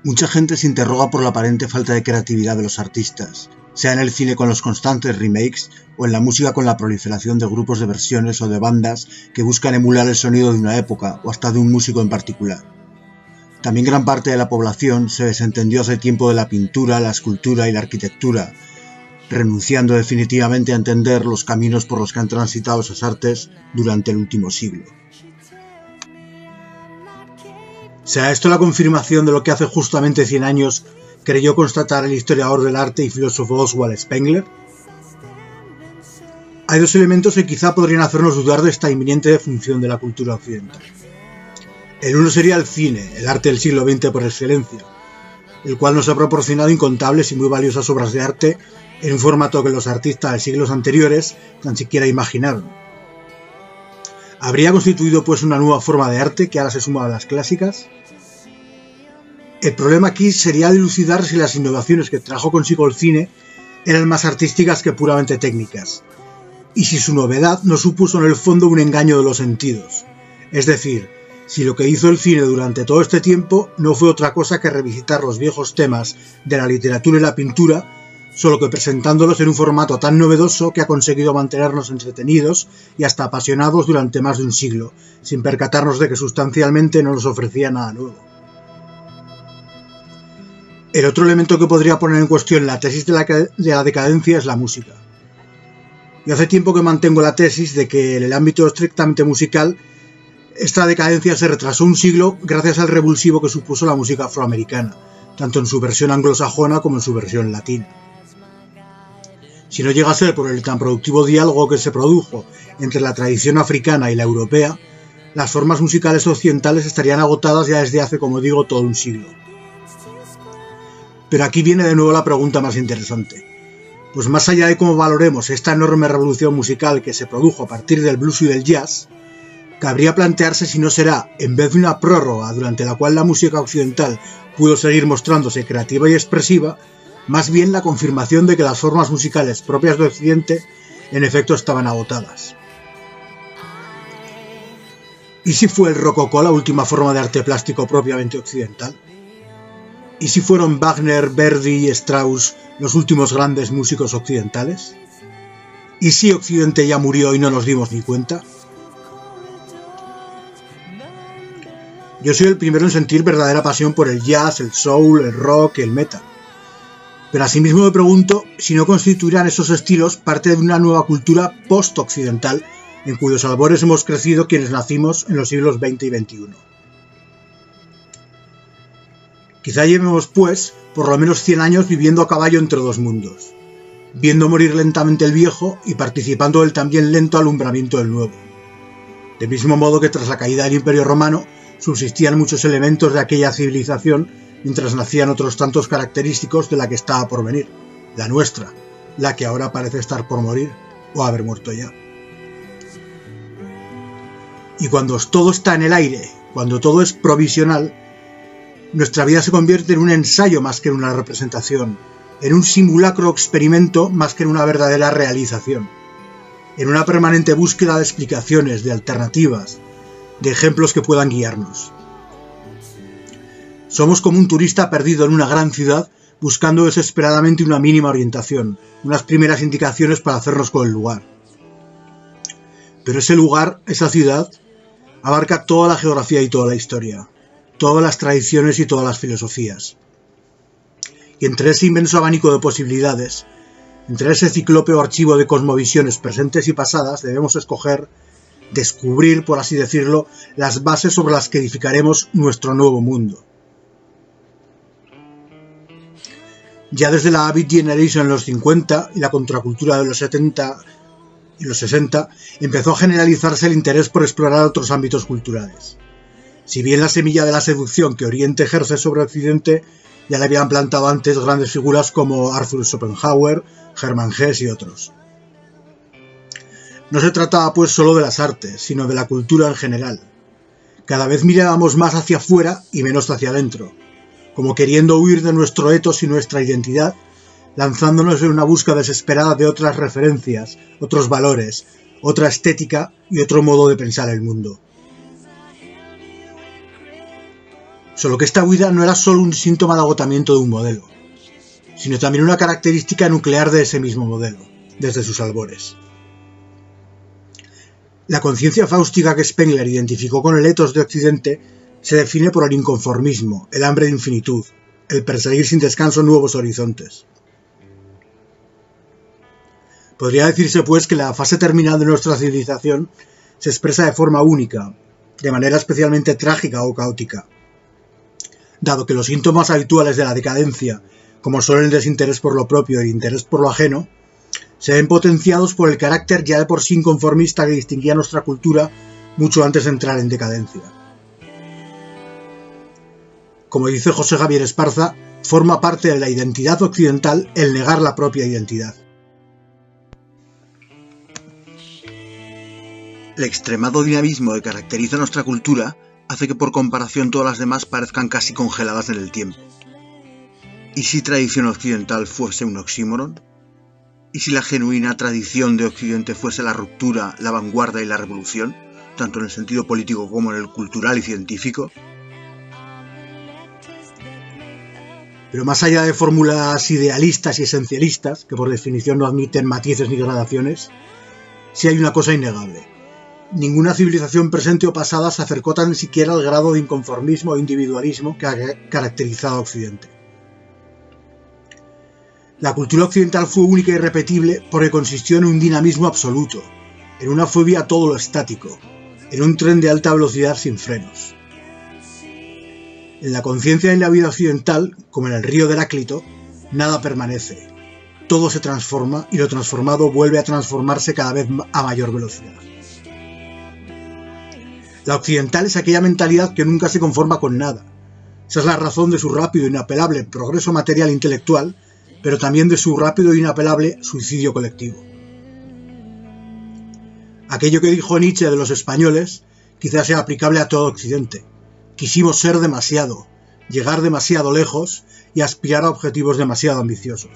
Mucha gente se interroga por la aparente falta de creatividad de los artistas, sea en el cine con los constantes remakes o en la música con la proliferación de grupos de versiones o de bandas que buscan emular el sonido de una época o hasta de un músico en particular. También gran parte de la población se desentendió hace tiempo de la pintura, la escultura y la arquitectura, renunciando definitivamente a entender los caminos por los que han transitado esas artes durante el último siglo. ¿Será esto la confirmación de lo que hace justamente 100 años creyó constatar el historiador del arte y filósofo Oswald Spengler? Hay dos elementos que quizá podrían hacernos dudar de esta inminente defunción de la cultura occidental. El uno sería el cine, el arte del siglo XX por excelencia, el cual nos ha proporcionado incontables y muy valiosas obras de arte en un formato que los artistas de siglos anteriores tan siquiera imaginaron. ¿Habría constituido pues una nueva forma de arte que ahora se suma a las clásicas? El problema aquí sería dilucidar si las innovaciones que trajo consigo el cine eran más artísticas que puramente técnicas, y si su novedad no supuso en el fondo un engaño de los sentidos, es decir, si lo que hizo el cine durante todo este tiempo no fue otra cosa que revisitar los viejos temas de la literatura y la pintura, solo que presentándolos en un formato tan novedoso que ha conseguido mantenernos entretenidos y hasta apasionados durante más de un siglo, sin percatarnos de que sustancialmente no nos ofrecía nada nuevo. El otro elemento que podría poner en cuestión la tesis de la decadencia es la música. Yo hace tiempo que mantengo la tesis de que en el ámbito estrictamente musical esta decadencia se retrasó un siglo gracias al revulsivo que supuso la música afroamericana, tanto en su versión anglosajona como en su versión latina. Si no llega a ser por el tan productivo diálogo que se produjo entre la tradición africana y la europea, las formas musicales occidentales estarían agotadas ya desde hace, como digo, todo un siglo. Pero aquí viene de nuevo la pregunta más interesante. Pues más allá de cómo valoremos esta enorme revolución musical que se produjo a partir del blues y del jazz, cabría plantearse si no será, en vez de una prórroga durante la cual la música occidental pudo seguir mostrándose creativa y expresiva, más bien la confirmación de que las formas musicales propias de Occidente en efecto estaban agotadas. ¿Y si fue el rococó la última forma de arte plástico propiamente occidental? ¿Y si fueron Wagner, Verdi y Strauss los últimos grandes músicos occidentales? ¿Y si Occidente ya murió y no nos dimos ni cuenta? Yo soy el primero en sentir verdadera pasión por el jazz, el soul, el rock y el metal. Pero asimismo me pregunto si no constituirán esos estilos parte de una nueva cultura post-occidental en cuyos albores hemos crecido quienes nacimos en los siglos XX y XXI. Quizá llevemos, pues, por lo menos 100 años viviendo a caballo entre dos mundos, viendo morir lentamente el viejo y participando del también lento alumbramiento del nuevo. Del mismo modo que tras la caída del Imperio Romano subsistían muchos elementos de aquella civilización mientras nacían otros tantos característicos de la que estaba por venir, la nuestra, la que ahora parece estar por morir o haber muerto ya. Y cuando todo está en el aire, cuando todo es provisional, nuestra vida se convierte en un ensayo más que en una representación, en un simulacro experimento más que en una verdadera realización, en una permanente búsqueda de explicaciones, de alternativas, de ejemplos que puedan guiarnos. Somos como un turista perdido en una gran ciudad buscando desesperadamente una mínima orientación, unas primeras indicaciones para hacernos con el lugar. Pero ese lugar, esa ciudad, abarca toda la geografía y toda la historia, todas las tradiciones y todas las filosofías. Y entre ese inmenso abanico de posibilidades, entre ese ciclópeo archivo de cosmovisiones presentes y pasadas, debemos escoger, descubrir, por así decirlo, las bases sobre las que edificaremos nuestro nuevo mundo. Ya desde la Beat Generation en los 50 y la contracultura de los 70 y los 60, empezó a generalizarse el interés por explorar otros ámbitos culturales. Si bien la semilla de la seducción que Oriente ejerce sobre Occidente ya le habían plantado antes grandes figuras como Arthur Schopenhauer, Hermann Hesse y otros. No se trataba pues solo de las artes, sino de la cultura en general. Cada vez mirábamos más hacia afuera y menos hacia adentro, como queriendo huir de nuestro etos y nuestra identidad, lanzándonos en una búsqueda desesperada de otras referencias, otros valores, otra estética y otro modo de pensar el mundo. solo que esta huida no era solo un síntoma de agotamiento de un modelo, sino también una característica nuclear de ese mismo modelo, desde sus albores. La conciencia fáustica que Spengler identificó con el ethos de Occidente se define por el inconformismo, el hambre de infinitud, el perseguir sin descanso nuevos horizontes. Podría decirse, pues, que la fase terminal de nuestra civilización se expresa de forma única, de manera especialmente trágica o caótica, dado que los síntomas habituales de la decadencia, como son el desinterés por lo propio y el interés por lo ajeno, se ven potenciados por el carácter ya de por sí inconformista que distinguía nuestra cultura mucho antes de entrar en decadencia. Como dice José Javier Esparza, forma parte de la identidad occidental el negar la propia identidad. El extremado dinamismo que caracteriza nuestra cultura hace que por comparación todas las demás parezcan casi congeladas en el tiempo. ¿Y si tradición occidental fuese un oxímoron? ¿Y si la genuina tradición de Occidente fuese la ruptura, la vanguardia y la revolución, tanto en el sentido político como en el cultural y científico? Pero más allá de fórmulas idealistas y esencialistas, que por definición no admiten matices ni gradaciones, sí hay una cosa innegable. Ninguna civilización presente o pasada se acercó tan siquiera al grado de inconformismo e individualismo que ha caracterizado a Occidente. La cultura occidental fue única y irrepetible porque consistió en un dinamismo absoluto, en una fobia a todo lo estático, en un tren de alta velocidad sin frenos. En la conciencia y en la vida occidental, como en el río de Heráclito, nada permanece, todo se transforma y lo transformado vuelve a transformarse cada vez a mayor velocidad. La occidental es aquella mentalidad que nunca se conforma con nada. Esa es la razón de su rápido e inapelable progreso material e intelectual, pero también de su rápido e inapelable suicidio colectivo. Aquello que dijo Nietzsche de los españoles quizás sea aplicable a todo Occidente. Quisimos ser demasiado, llegar demasiado lejos y aspirar a objetivos demasiado ambiciosos.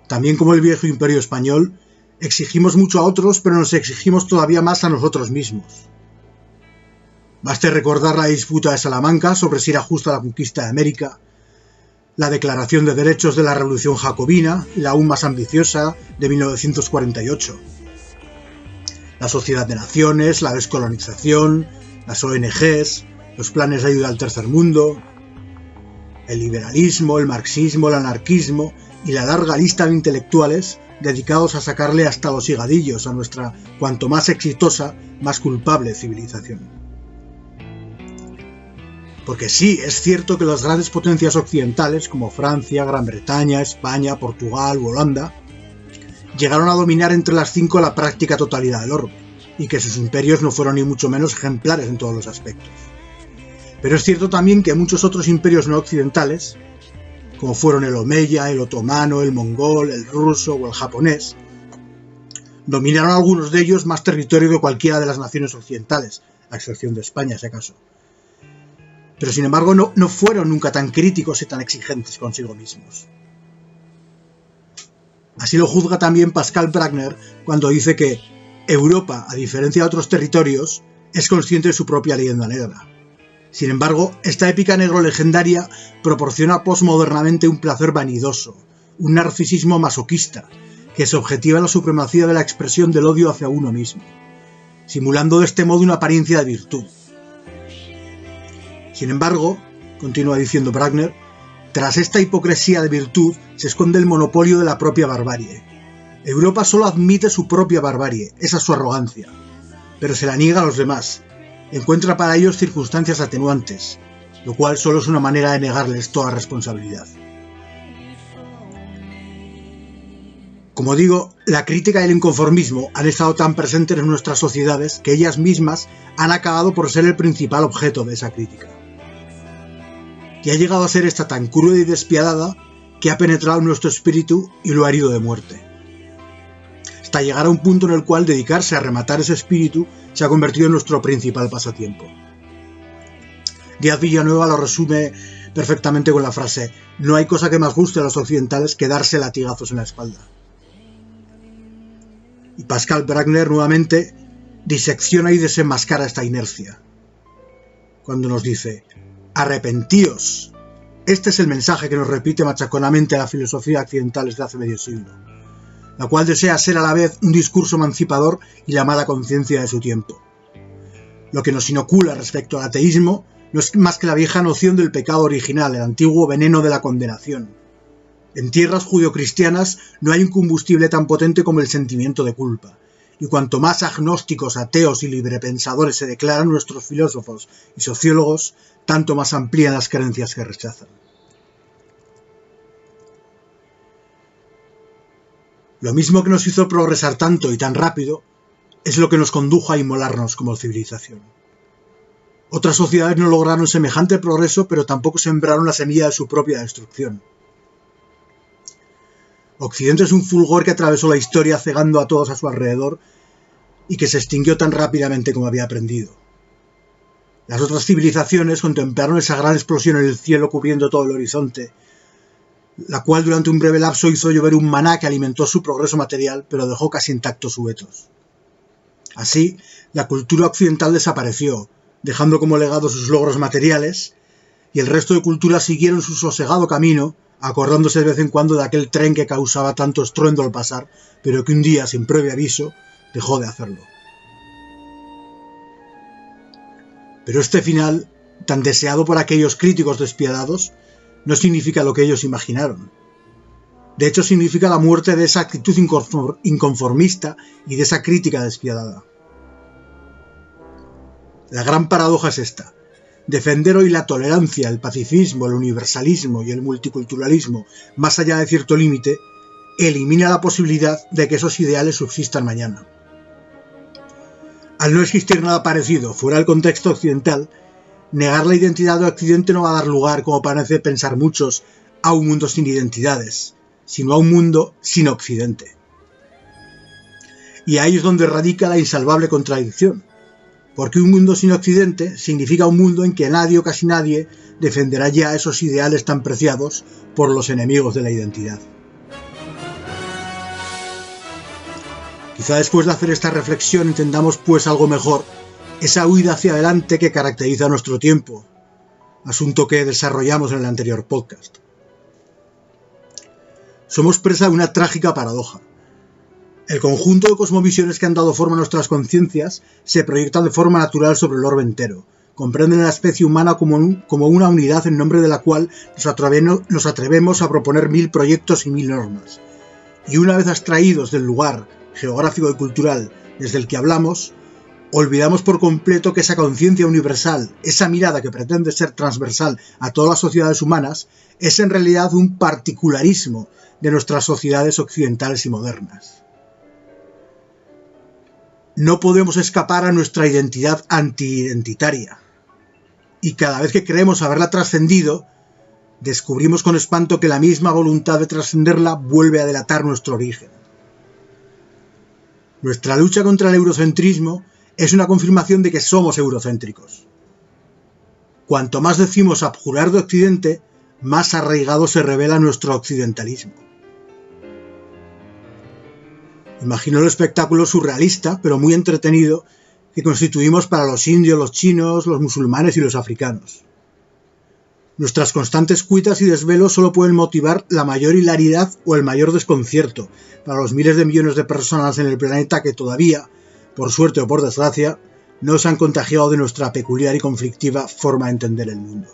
También como el viejo imperio español, exigimos mucho a otros, pero nos exigimos todavía más a nosotros mismos. Baste recordar la disputa de Salamanca sobre si era justa la conquista de América, la Declaración de Derechos de la Revolución Jacobina y la aún más ambiciosa de 1948. La Sociedad de Naciones, la descolonización, las ONGs, los planes de ayuda al tercer mundo, el liberalismo, el marxismo, el anarquismo y la larga lista de intelectuales dedicados a sacarle hasta los higadillos a nuestra cuanto más exitosa, más culpable civilización. Porque sí, es cierto que las grandes potencias occidentales como Francia, Gran Bretaña, España, Portugal u Holanda llegaron a dominar entre las 5 la práctica totalidad del orbe, y que sus imperios no fueron ni mucho menos ejemplares en todos los aspectos. Pero es cierto también que muchos otros imperios no occidentales, como fueron el omeya, el otomano, el mongol, el ruso o el japonés, dominaron algunos de ellos más territorio que cualquiera de las naciones occidentales, a excepción de España, si acaso. Pero sin embargo no fueron nunca tan críticos y tan exigentes consigo mismos. Así lo juzga también Pascal Bruckner cuando dice que Europa, a diferencia de otros territorios, es consciente de su propia leyenda negra. Sin embargo, esta épica negro-legendaria proporciona posmodernamente un placer vanidoso, un narcisismo masoquista, que se objetiva en la supremacía de la expresión del odio hacia uno mismo, simulando de este modo una apariencia de virtud. Sin embargo, continúa diciendo Bruckner, tras esta hipocresía de virtud se esconde el monopolio de la propia barbarie. Europa solo admite su propia barbarie, esa es su arrogancia, pero se la niega a los demás. Encuentra para ellos circunstancias atenuantes, lo cual solo es una manera de negarles toda responsabilidad. Como digo, la crítica y el inconformismo han estado tan presentes en nuestras sociedades que ellas mismas han acabado por ser el principal objeto de esa crítica. Y ha llegado a ser esta tan cruda y despiadada que ha penetrado en nuestro espíritu y lo ha herido de muerte. Hasta llegar a un punto en el cual dedicarse a rematar ese espíritu se ha convertido en nuestro principal pasatiempo. Díaz Villanueva lo resume perfectamente con la frase: no hay cosa que más guste a los occidentales que darse latigazos en la espalda. Y Pascal Bruckner nuevamente disecciona y desenmascara esta inercia, cuando nos dice: Arrepentíos. Este es el mensaje que nos repite machaconamente la filosofía occidental desde hace medio siglo, la cual desea ser a la vez un discurso emancipador y la mala conciencia de su tiempo. Lo que nos inocula respecto al ateísmo no es más que la vieja noción del pecado original, el antiguo veneno de la condenación. En tierras judio-cristianas no hay un combustible tan potente como el sentimiento de culpa, y cuanto más agnósticos, ateos y librepensadores se declaran nuestros filósofos y sociólogos, tanto más amplían las creencias que rechazan. Lo mismo que nos hizo progresar tanto y tan rápido, es lo que nos condujo a inmolarnos como civilización. Otras sociedades no lograron semejante progreso, pero tampoco sembraron la semilla de su propia destrucción. Occidente es un fulgor que atravesó la historia cegando a todos a su alrededor y que se extinguió tan rápidamente como había aprendido. Las otras civilizaciones contemplaron esa gran explosión en el cielo cubriendo todo el horizonte, la cual durante un breve lapso hizo llover un maná que alimentó su progreso material, pero dejó casi intactos sus vetos. Así, la cultura occidental desapareció, dejando como legado sus logros materiales, y el resto de culturas siguieron su sosegado camino, acordándose de vez en cuando de aquel tren que causaba tanto estruendo al pasar, pero que un día, sin previo aviso, dejó de hacerlo. Pero este final, tan deseado por aquellos críticos despiadados, no significa lo que ellos imaginaron. De hecho, significa la muerte de esa actitud inconformista y de esa crítica despiadada. La gran paradoja es esta. Defender hoy la tolerancia, el pacifismo, el universalismo y el multiculturalismo más allá de cierto límite, elimina la posibilidad de que esos ideales subsistan mañana. Al no existir nada parecido fuera del contexto occidental, negar la identidad de Occidente no va a dar lugar, como parece pensar muchos, a un mundo sin identidades, sino a un mundo sin Occidente. Y ahí es donde radica la insalvable contradicción, porque un mundo sin Occidente significa un mundo en que nadie o casi nadie defenderá ya esos ideales tan preciados por los enemigos de la identidad. Quizá después de hacer esta reflexión entendamos pues algo mejor esa huida hacia adelante que caracteriza nuestro tiempo, asunto que desarrollamos en el anterior podcast. Somos presa de una trágica paradoja. El conjunto de cosmovisiones que han dado forma a nuestras conciencias se proyectan de forma natural sobre el orbe entero, comprenden a la especie humana como una unidad en nombre de la cual nos atrevemos a proponer 1000 proyectos y 1000 normas. Y una vez abstraídos del lugar geográfico y cultural desde el que hablamos, olvidamos por completo que esa conciencia universal, esa mirada que pretende ser transversal a todas las sociedades humanas, es en realidad un particularismo de nuestras sociedades occidentales y modernas. No podemos escapar a nuestra identidad anti-identitaria, y cada vez que creemos haberla trascendido, descubrimos con espanto que la misma voluntad de trascenderla vuelve a delatar nuestro origen. Nuestra lucha contra el eurocentrismo es una confirmación de que somos eurocéntricos. Cuanto más decimos abjurar de Occidente, más arraigado se revela nuestro occidentalismo. Imagino el espectáculo surrealista, pero muy entretenido, que constituimos para los indios, los chinos, los musulmanes y los africanos. Nuestras constantes cuitas y desvelos solo pueden motivar la mayor hilaridad o el mayor desconcierto para los miles de millones de personas en el planeta que todavía, por suerte o por desgracia, no se han contagiado de nuestra peculiar y conflictiva forma de entender el mundo.